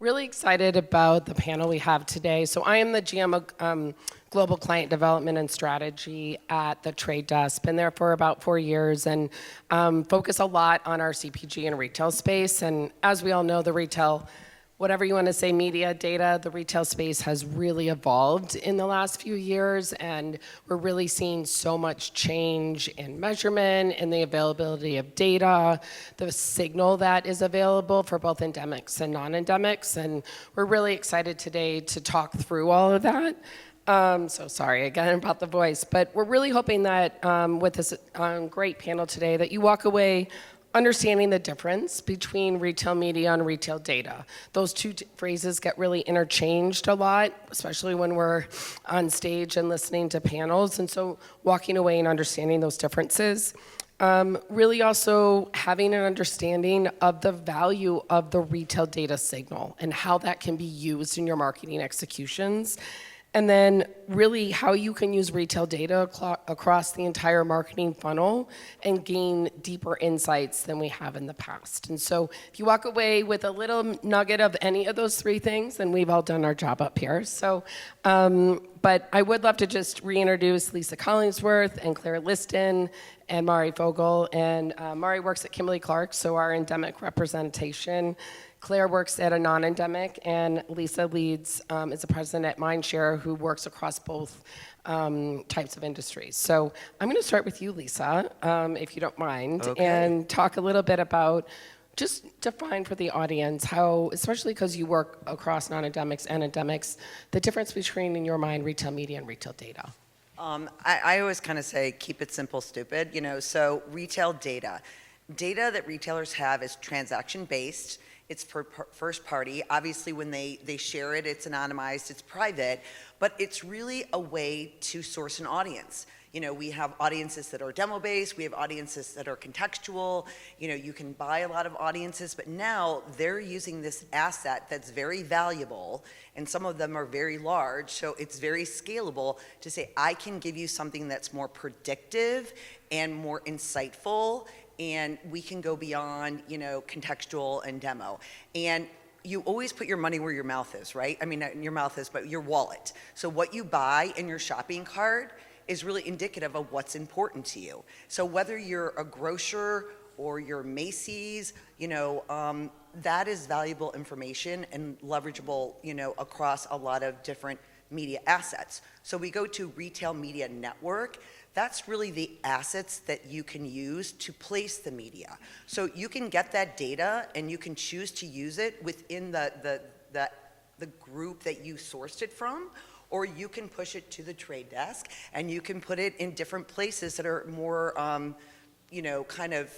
Really excited about the panel we have today. So I am the GM of Global Client Development and Strategy at the Trade Desk. Been there for about 4 years and focus a lot on our CPG and retail space. And as we all know, the retail, whatever you want to say, media, data, the retail space has really evolved in the last few years, and we're really seeing so much change in measurement, in the availability of data, the signal that is available for both endemics and non-endemics, and we're really excited today to talk through all of that. So sorry again about the voice, but we're really hoping that with this great panel today that you walk away understanding the difference between retail media and retail data. Those two phrases get really interchanged a lot, especially when we're on stage and listening to panels. And so walking away and understanding those differences. Really also having an understanding of the value of the retail data signal and how that can be used in your marketing executions. And then really how you can use retail data across the entire marketing funnel and gain deeper insights than we have in the past. And so if you walk away with a little nugget of any of those three things, then we've all done our job up here. So, but I would love to just reintroduce Lisa Collingsworth and Clare Liston and Mairi Fogle. And Mairi works at Kimberly-Clarke, so our endemic representation. Claire works at a non-endemic, and Lisa leads, is the president at Mindshare, who works across both types of industries. So I'm going to start with you, Lisa, if you don't mind, and talk a little bit about, just define for the audience how, especially because you work across non-endemics and endemics, the difference between, in your mind, retail media and retail data. I always kind of say, keep it simple, stupid. So retail data. Data that retailers have is transaction-based. It's for first party. Obviously, when they share it, it's anonymized, it's private, but it's really a way to source an audience. We have audiences that are demo-based, we have audiences that are contextual, you can buy a lot of audiences, but now they're using this asset that's very valuable, and some of them are very large, so it's very scalable to say, I can give you something that's more predictive and more insightful, and we can go beyond, contextual and demo. And you always put your money where your mouth is, right? I mean, not your mouth is, but your wallet. So what you buy in your shopping cart is really indicative of what's important to you. So whether you're a grocer or you're Macy's, that is valuable information and leverageable, across a lot of different media assets. So we go to retail media network. That's really the assets that you can use to place the media. So you can get that data and you can choose to use it within the group that you sourced it from, or you can push it to the trade desk and you can put it in different places that are more, kind of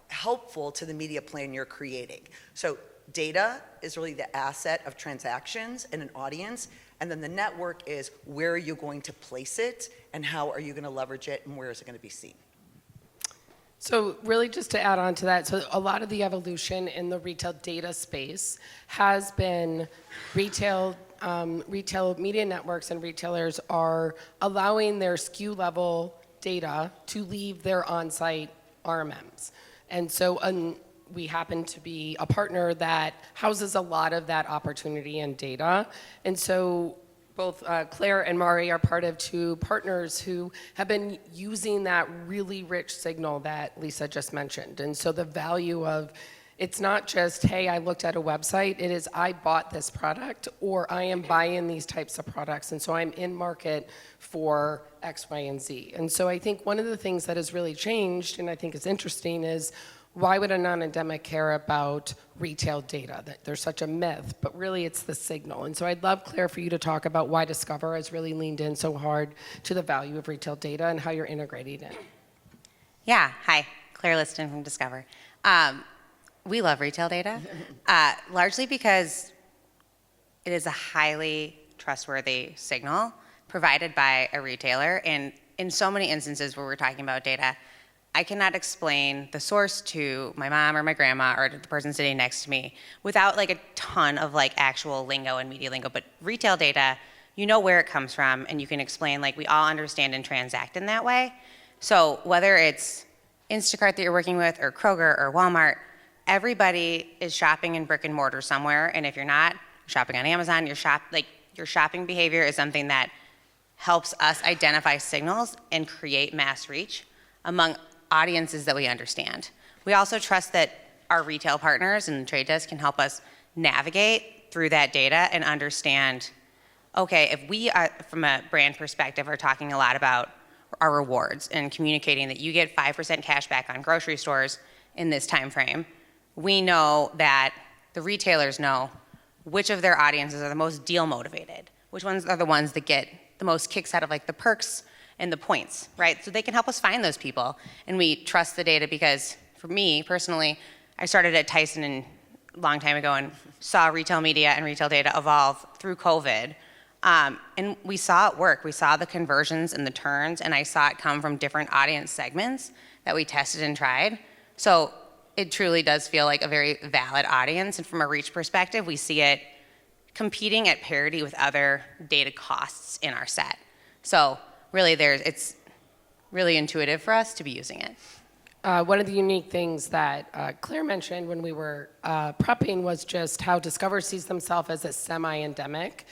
helpful to the media plan you're creating. So data is really the asset of transactions and an audience, and then the network is where are you going to place it and how are you going to leverage it and where is it going to be seen. So really just to add on to that, so a lot of the evolution in the retail data space has been retail media networks and retailers are allowing their SKU level data to leave their on-site RMMs. And so we happen to be a partner that houses a lot of that opportunity and data. And so both Claire and Mairi are part of two partners who have been using that really rich signal that Lisa just mentioned. And so the value of, it's not just, hey, I looked at a website, it is I bought this product or I am buying these types of products. And so I'm in market for X, Y, and Z. And so I think one of the things that has really changed, and I think is interesting, is why would a non-endemic care about retail data? That there's such a myth, but really it's the signal. And so I'd love, Claire, for you to talk about why Discover has really leaned in so hard to the value of retail data and how you're integrating it. Yeah, hi, Clare Liston from Discover. We love retail data, largely because it is a highly trustworthy signal provided by a retailer. And in so many instances where we're talking about data, I cannot explain the source to my mom or my grandma or to the person sitting next to me without like a ton of like actual lingo and media lingo. But retail data, you know where it comes from and you can explain, like we all understand and transact in that way. So whether it's Instacart that you're working with or Kroger or Walmart, everybody is shopping in brick and mortar somewhere, and if you're not shopping on Amazon, your shopping behavior is something that helps us identify signals and create mass reach among audiences that we understand. We also trust that our retail partners and the trade desk can help us navigate through that data and understand, okay, if we are, from a brand perspective, are talking a lot about our rewards and communicating that you get 5% cash back on grocery stores in this time frame, we know that the retailers know which of their audiences are the most deal motivated, which ones are the ones that get the most kicks out of like the perks and the points, right? So they can help us find those people, and we trust the data because for me personally, I started at Tyson a long time ago and saw retail media and retail data evolve through COVID. And we saw it work. We saw the conversions and the turns, and I saw it come from different audience segments that we tested and tried. So it truly does feel like a very valid audience. And from a reach perspective, we see it competing at parity with other data costs in our set. So really, it's really intuitive for us to be using it. One of the unique things that Claire mentioned when we were prepping was just how Discover sees themselves as a semi-endemic.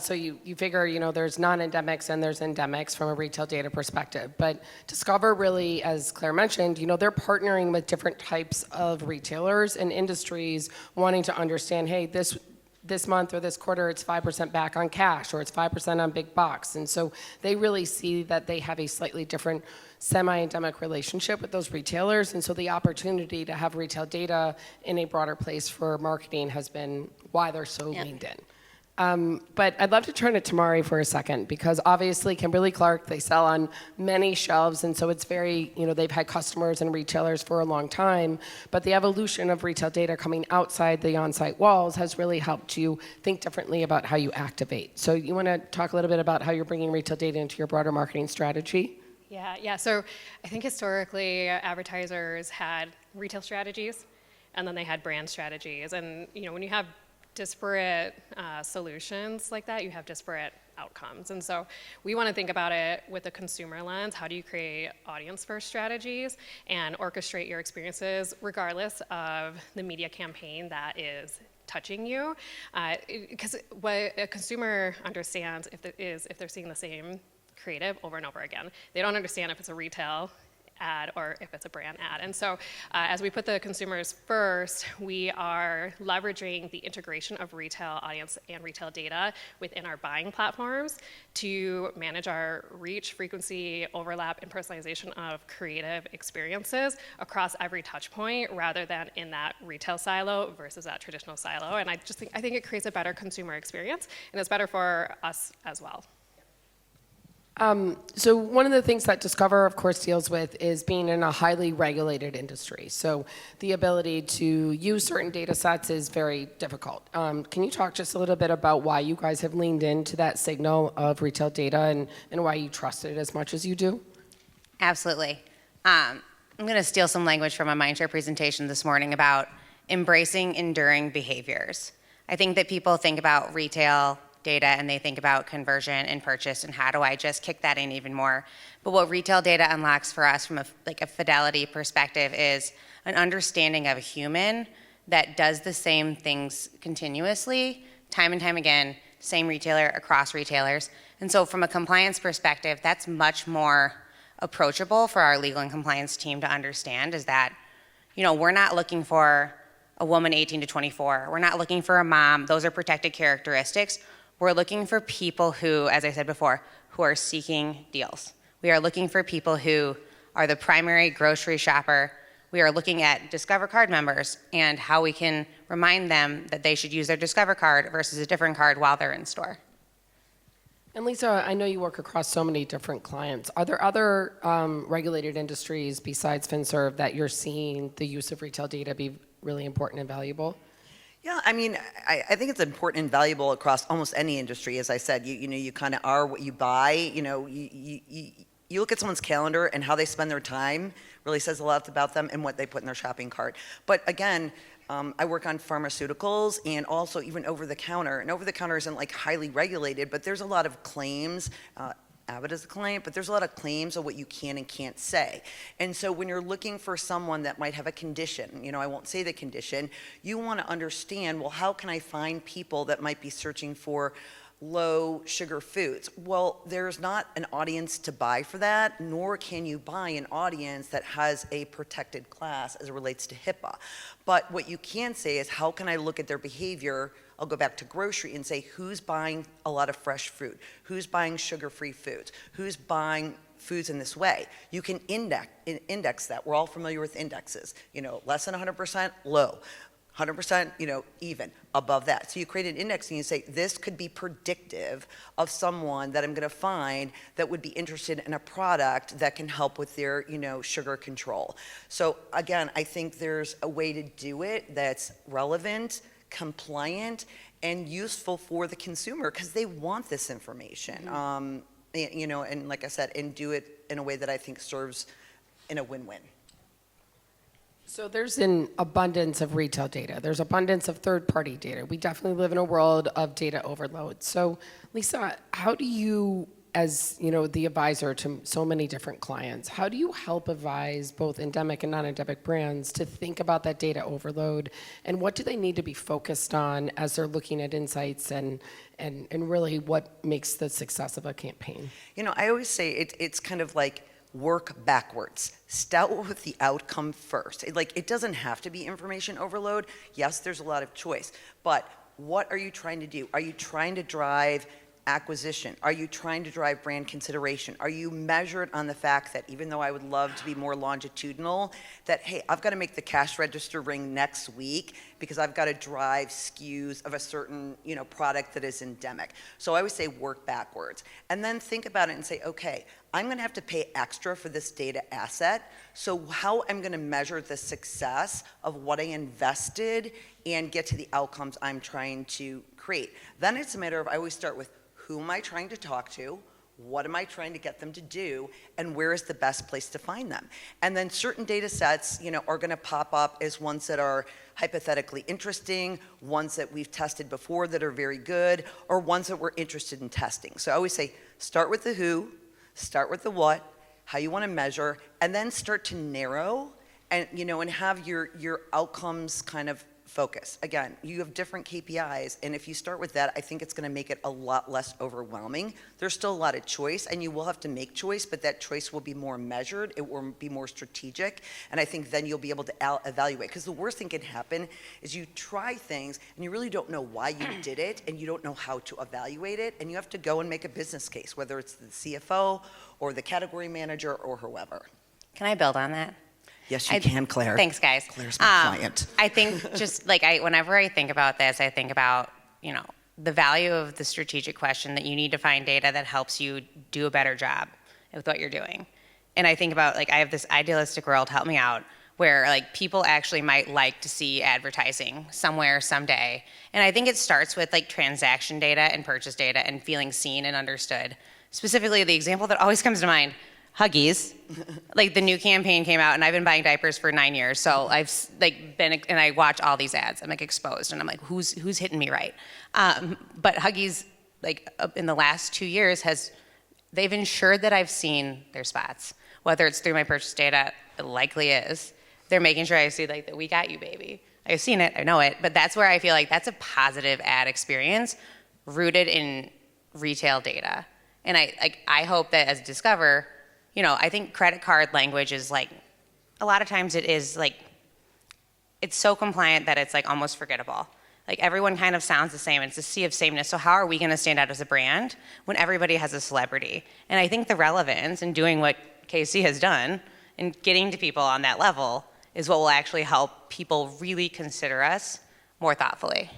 So you figure, there's non-endemics and there's endemics from a retail data perspective. But Discover really, as Claire mentioned, they're partnering with different types of retailers and industries wanting to understand, hey, this month or this quarter, it's 5% back on cash, or it's 5% on big box. And so they really see that they have a slightly different semi-endemic relationship with those retailers. And so the opportunity to have retail data in a broader place for marketing has been why they're so leaned in. But I'd love to turn it to Mairi for a second, because obviously Kimberly-Clarke, they sell on many shelves, and so it's very, they've had customers and retailers for a long time, but the evolution of retail data coming outside the on-site walls has really helped you think differently about how you activate. So you want to talk a little bit about how you're bringing retail data into your broader marketing strategy? Yeah. So I think historically advertisers had retail strategies, and then they had brand strategies, and when you have disparate solutions like that, you have disparate outcomes. And so we want to think about it with a consumer lens. How do you create audience-first strategies and orchestrate your experiences regardless of the media campaign that is touching you? Because what a consumer understands if they're seeing the same creative over and over again. They don't understand if it's a retail ad or if it's a brand ad. And so as we put the consumers first, we are leveraging the integration of retail audience and retail data within our buying platforms to manage our reach, frequency, overlap, and personalization of creative experiences across every touch point, rather than in that retail silo versus that traditional silo. And I think it creates a better consumer experience, and it's better for us as well. So one of the things that Discover, of course, deals with is being in a highly regulated industry. So the ability to use certain data sets is very difficult. Can you talk just a little bit about why you guys have leaned into that signal of retail data and why you trust it as much as you do? Absolutely. I'm going to steal some language from a Mindshare presentation this morning about embracing enduring behaviors. I think that people think about retail data and they think about conversion and purchase and how do I just kick that in even more. But what retail data unlocks for us from a fidelity perspective is an understanding of a human that does the same things continuously, time and time again, same retailer across retailers. And so from a compliance perspective, that's much more approachable for our legal and compliance team to understand, is that, we're not looking for a woman 18 to 24. We're not looking for a mom. Those are protected characteristics. We're looking for people who, as I said before, who are seeking deals. We are looking for people who are the primary grocery shopper. We are looking at Discover card members and how we can remind them that they should use their Discover card versus a different card while they're in store. And Lisa, I know you work across so many different clients. Are there other regulated industries besides FinServe that you're seeing the use of retail data be really important and valuable? Yeah, I think it's important and valuable across almost any industry. As I said, you kind of are what you buy. You look at someone's calendar and how they spend their time really says a lot about them and what they put in their shopping cart. But again, I work on pharmaceuticals and also even over the counter. And over the counter isn't like highly regulated, but there's a lot of claims Abbott as a client, but there's a lot of claims of what you can and can't say. And so when you're looking for someone that might have a condition, I won't say the condition, you want to understand, well, how can I find people that might be searching for low sugar foods? Well, there's not an audience to buy for that, nor can you buy an audience that has a protected class as it relates to HIPAA. But what you can say is, how can I look at their behavior? I'll go back to grocery and say, who's buying a lot of fresh fruit? Who's buying sugar-free foods? Who's buying foods in this way? You can index that. We're all familiar with indexes. Less than 100%, low. 100%, even above that. So you create an index and you say, this could be predictive of someone that I'm going to find that would be interested in a product that can help with their, sugar control. So again, I think there's a way to do it that's relevant, compliant, and useful for the consumer because they want this information. And like I said, and do it in a way that I think serves in a win-win. So there's an abundance of retail data. There's abundance of third-party data. We definitely live in a world of data overload. So Lisa, how do you, as the advisor to so many different clients, how do you help advise both endemic and non-endemic brands to think about that data overload, and what do they need to be focused on as they're looking at insights and really what makes the success of a campaign? I always say it's kind of like work backwards. Start with the outcome first. It doesn't have to be information overload. Yes, there's a lot of choice, but what are you trying to do? Are you trying to drive acquisition? Are you trying to drive brand consideration? Are you measured on the fact that even though I would love to be more longitudinal, that, hey, I've got to make the cash register ring next week because I've got to drive SKUs of a certain, product that is endemic. So I always say work backwards. And then think about it and say, okay, I'm going to have to pay extra for this data asset. So how I'm going to measure the success of what I invested and get to the outcomes I'm trying to create. Then it's a matter of, I always start with, who am I trying to talk to? What am I trying to get them to do? And where is the best place to find them? And then certain data sets, are going to pop up as ones that are hypothetically interesting, ones that we've tested before that are very good, or ones that we're interested in testing. So I always say, start with the who, start with the what, how you want to measure, and then start to narrow and, and have your outcomes kind of focus. Again, you have different KPIs, and if you start with that, I think it's going to make it a lot less overwhelming. There's still a lot of choice, and you will have to make choice, but that choice will be more measured, it will be more strategic, and I think then you'll be able to evaluate. Because the worst thing can happen is you try things, and you really don't know why you did it, and you don't know how to evaluate it, and you have to go and make a business case, whether it's the CFO or the category manager or whoever. Can I build on that? Yes, you can, Claire. Thanks, guys. Claire's my client. I think just whenever I think about this, I think about, the value of the strategic question that you need to find data that helps you do a better job with what you're doing. And I think about, I have this idealistic world, help me out, where people actually might like to see advertising somewhere someday. And I think it starts with transaction data and purchase data and feeling seen and understood. Specifically, the example that always comes to mind, Huggies. The new campaign came out, and I've been buying diapers for 9 years. So I've been, and I watch all these ads. I'm exposed, and I'm who's hitting me right? But Huggies, in the last 2 years, they've ensured that I've seen their spots, whether it's through my purchase data. It likely is. They're making sure I see the "We got you, baby." I've seen it, I know it, but that's where I feel that's a positive ad experience rooted in retail data. And I hope that as Discover, I think credit card language is a lot of times it is it's so compliant that it's almost forgettable. Everyone kind of sounds the same. It's a sea of sameness. So how are we going to stand out as a brand when everybody has a celebrity? And I think the relevance in doing what KC has done and getting to people on that level is what will actually help people really consider us more thoughtfully.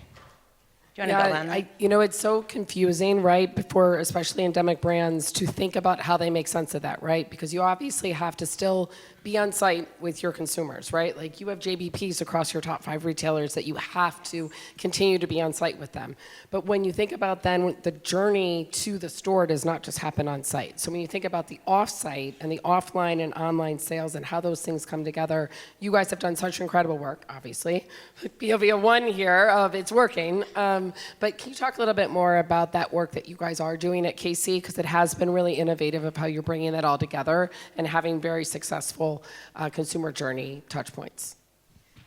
Do you want to build on that? It's so confusing, right, for especially endemic brands to think about how they make sense of that, right? Because you obviously have to still be on site with your consumers, right? Like you have JBPs across your top 5 retailers that you have to continue to be on site with them. But when you think about then the journey to the store does not just happen on site. So when you think about the off-site and the offline and online sales and how those things come together, you guys have done such incredible work, obviously. POV 1 here of it's working. But can you talk a little bit more about that work that you guys are doing at KC? Because it has been really innovative of how you're bringing that all together and having very successful consumer journey touch points.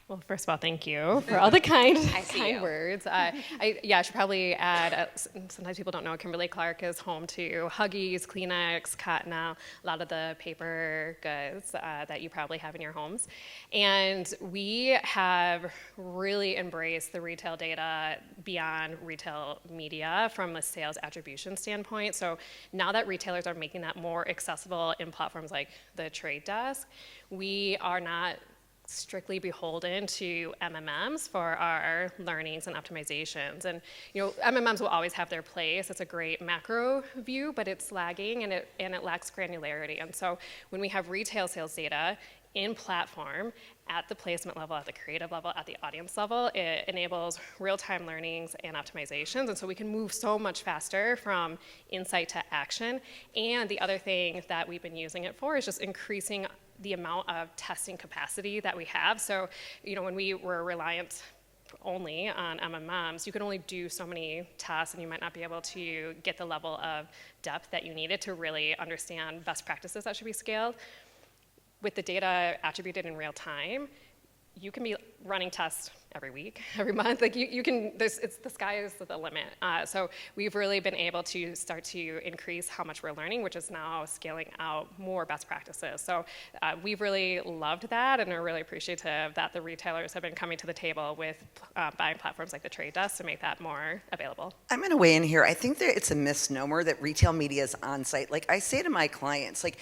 Well, first of all, thank you for all the kind you. words. I should probably add, sometimes people don't know, Kimberly-Clarke is home to Huggies, Kleenex, Cottonelle, a lot of the paper goods that you probably have in your homes. And we have really embraced the retail data beyond retail media from a sales attribution standpoint. So now that retailers are making that more accessible in platforms like the Trade Desk, we are not strictly beholden to MMMs for our learnings and optimizations. And MMMs will always have their place. It's a great macro view, but it's lagging and it lacks granularity. And so when we have retail sales data in platform at the placement level, at the creative level, at the audience level, it enables real-time learnings and optimizations. And so we can move so much faster from insight to action. And the other thing that we've been using it for is just increasing the amount of testing capacity that we have. So, when we were reliant only on MMMs, you could only do so many tests and you might not be able to get the level of depth that you needed to really understand best practices that should be scaled. With the data attributed in real time, you can be running tests every week, every month. Like you can, the sky is the limit. So we've really been able to start to increase how much we're learning, which is now scaling out more best practices. So we've really loved that and are really appreciative that the retailers have been coming to the table with buying platforms like the Trade Desk to make that more available. I'm going to weigh in here. I think that it's a misnomer that retail media is on site. Like I say to my clients, like,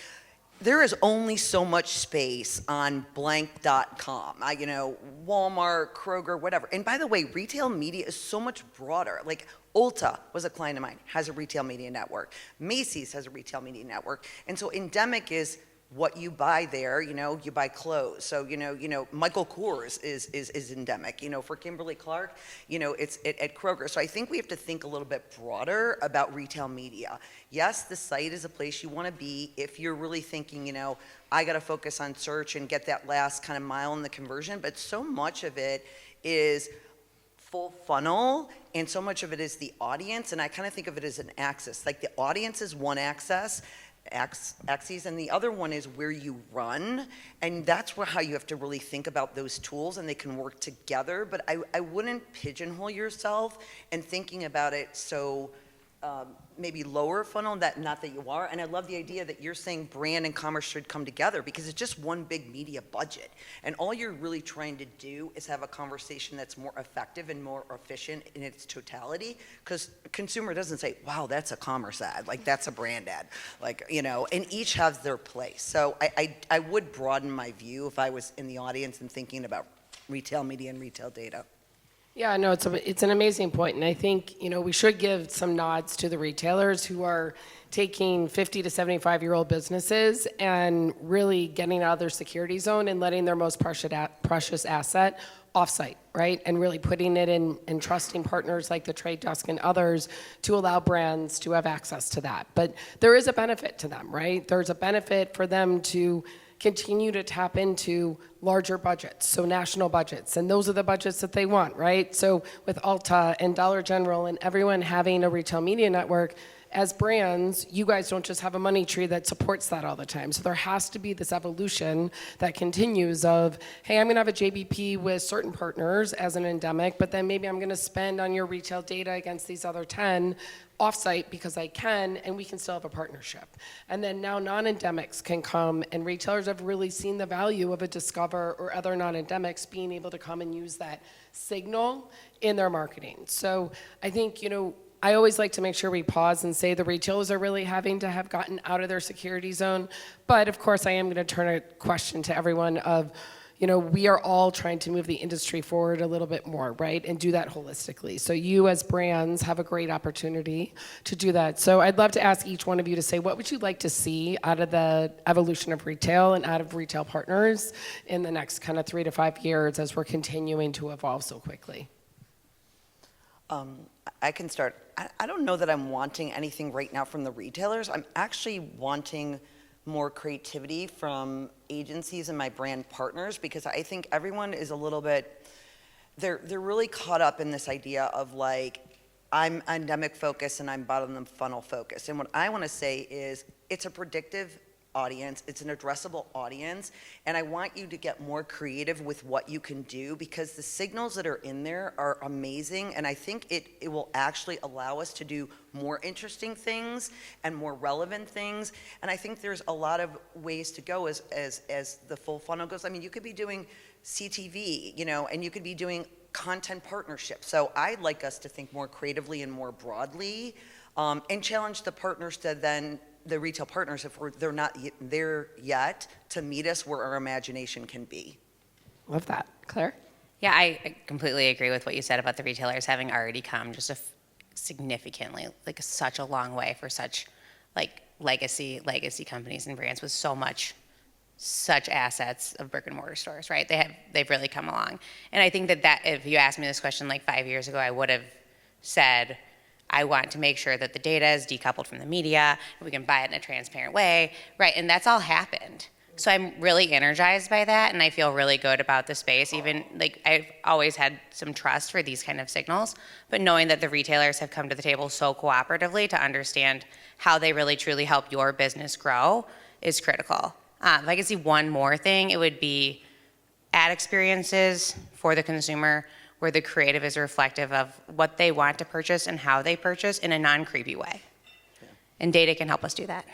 there is only so much space on blank.com, Walmart, Kroger, whatever. And by the way, retail media is so much broader. Like Ulta was a client of mine, has a retail media network. Macy's has a retail media network. And so endemic is what you buy there, you buy clothes. So, Michael Kors is endemic. For Kimberly-Clarke, it's at Kroger. So I think we have to think a little bit broader about retail media. Yes, the site is a place you want to be if you're really thinking, I got to focus on search and get that last kind of mile in the conversion. But so much of it is full funnel, and so much of it is the audience. And I kind of think of it as an axis. Like the audience is one axis, and the other one is where you run, and that's how you have to really think about those tools, and they can work together. But I wouldn't pigeonhole yourself and thinking about it so maybe lower funnel, not that you are. And I love the idea that you're saying brand and commerce should come together because it's just one big media budget. And all you're really trying to do is have a conversation that's more effective and more efficient in its totality, because consumer doesn't say, wow, that's a commerce ad, like that's a brand ad, and each has their place. So I would broaden my view if I was in the audience and thinking about retail media and retail data. Yeah, no, it's an amazing point, and I think we should give some nods to the retailers who are taking 50 to 75-year-old businesses and really getting out of their security zone and letting their most precious asset offsite, right? And really putting it in and trusting partners like the Trade Desk and others to allow brands to have access to that. But there is a benefit to them, right? There's a benefit for them to continue to tap into larger budgets, so national budgets, and those are the budgets that they want, right? So with Ulta and Dollar General and everyone having a retail media network, as brands, you guys don't just have a money tree that supports that all the time. So there has to be this evolution that continues of, hey, I'm gonna have a JBP with certain partners as an endemic, but then maybe I'm gonna spend on your retail data against these other 10 offsite because I can, and we can still have a partnership. And then now non-endemics can come, and retailers have really seen the value of a Discover or other non-endemics being able to come and use that signal in their marketing. So I think, I always like to make sure we pause and say the retailers are really having to have gotten out of their security zone. But of course, I am going to turn a question to everyone of, we are all trying to move the industry forward a little bit more, right? And do that holistically. So you as brands have a great opportunity to do that. So I'd love to ask each one of you to say, what would you like to see out of the evolution of retail and out of retail partners in the next kind of 3 to 5 years as we're continuing to evolve so quickly? I can start. I don't know that I'm wanting anything right now from the retailers. I'm actually wanting more creativity from agencies and my brand partners, because I think everyone is a little bit, they're really caught up in this idea of like, I'm endemic focused and I'm bottom funnel focused. And what I want to say is it's a predictive audience, it's an addressable audience, and I want you to get more creative with what you can do, because the signals that are in there are amazing, and I think it will actually allow us to do more interesting things and more relevant things. And I think there's a lot of ways to go as the full funnel goes. I mean, you could be doing CTV, and you could be doing content partnerships. So I'd like us to think more creatively and more broadly, and challenge the partners to then, the retail partners, if they're not there yet, to meet us where our imagination can be. Love that. Claire? Yeah, I completely agree with what you said about the retailers having already come just significantly, like such a long way for such like legacy companies and brands with such assets of brick and mortar stores, right? They've really come along. And I think that if you asked me this question like 5 years ago, I would have said, I want to make sure that the data is decoupled from the media, and we can buy it in a transparent way, right? And that's all happened. So I'm really energized by that, and I feel really good about the space. Even like I've always had some trust for these kind of signals, but knowing that the retailers have come to the table so cooperatively to understand how they really truly help your business grow is critical. If I could see one more thing, it would be ad experiences for the consumer where the creative is reflective of what they want to purchase and how they purchase in a non-creepy way. Yeah. And data can help us do that.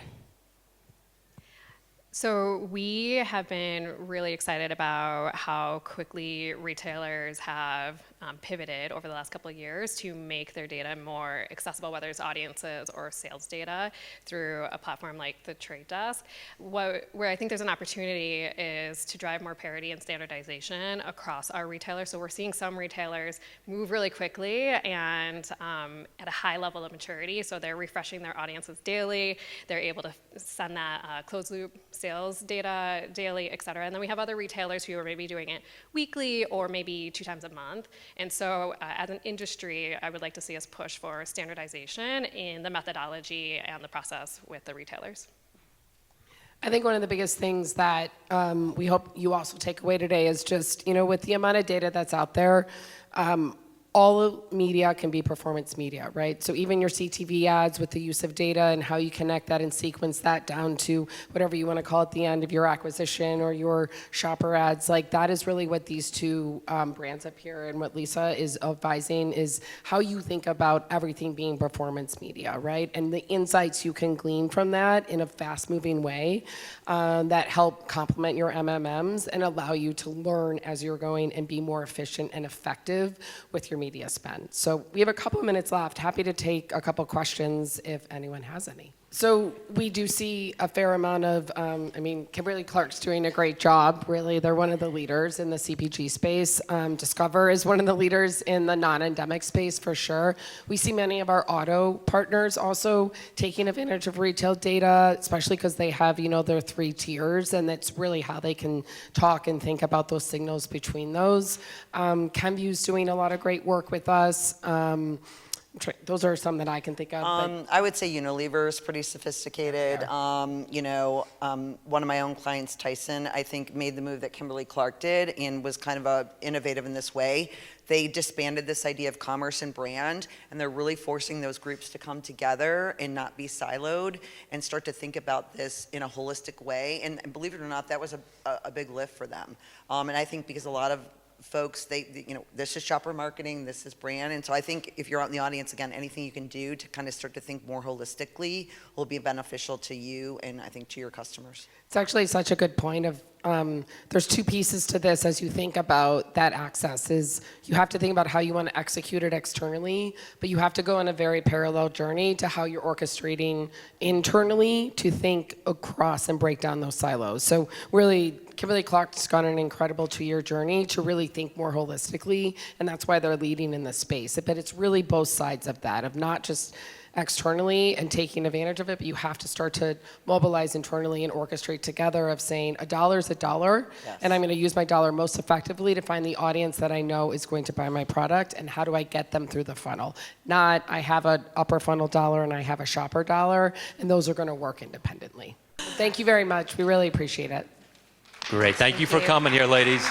So we have been really excited about how quickly retailers have pivoted over the last couple of years to make their data more accessible, whether it's audiences or sales data, through a platform like the Trade Desk. Where I think there's an opportunity is to drive more parity and standardization across our retailers. So we're seeing some retailers move really quickly and at a high level of maturity. So they're refreshing their audiences daily. They're able to send that closed loop sales data daily, et cetera. And then we have other retailers who are maybe doing it weekly or maybe 2 times a month. And so as an industry, I would like to see us push for standardization in the methodology and the process with the retailers. I think one of the biggest things that we hope you also take away today is just, with the amount of data that's out there, all media can be performance media, right? So even your CTV ads with the use of data and how you connect that and sequence that down to whatever you want to call it, the end of your acquisition or your shopper ads, like that is really what these two brands up here and what Lisa is advising is how you think about everything being performance media, right? And the insights you can glean from that in a fast-moving way that help complement your MMMs and allow you to learn as you're going and be more efficient and effective with your media spend. So we have a couple of minutes left. Happy to take a couple questions if anyone has any. So we do see a fair amount of, Kimberly-Clarke's doing a great job, really. They're one of the leaders in the CPG space. Discover is one of the leaders in the non-endemic space for sure. We see many of our auto partners also taking advantage of retail data, especially because they have, their 3 tiers, and that's really how they can talk and think about those signals between those. Kenvue's doing a lot of great work with us. Those are some that I can think of. I would say Unilever is pretty sophisticated. One of my own clients, Tyson, I think made the move that Kimberly-Clarke did and was kind of innovative in this way. They disbanded this idea of commerce and brand, and they're really forcing those groups to come together and not be siloed and start to think about this in a holistic way. And believe it or not, that was a big lift for them. And I think because a lot of folks, this is shopper marketing, this is brand. And so I think if you're out in the audience, again, anything you can do to kind of start to think more holistically will be beneficial to you and I think to your customers. It's actually such a good point of there's two pieces to this as you think about that access. Is you have to think about how you want to execute it externally, but you have to go on a very parallel journey to how you're orchestrating internally to think across and break down those silos. So really, Kimberly-Clarke's gone an incredible 2-year journey to really think more holistically, and that's why they're leading in this space. But it's really both sides of that, of not just externally and taking advantage of it, but you have to start to mobilize internally and orchestrate together of saying a dollar is a dollar, and I'm going to use my dollar most effectively to find the audience that I know is going to buy my product, and how do I get them through the funnel? Not I have an upper funnel dollar and I have a shopper dollar, and those are going to work independently. Thank you very much. We really appreciate it. Great. Thank you for coming here, ladies.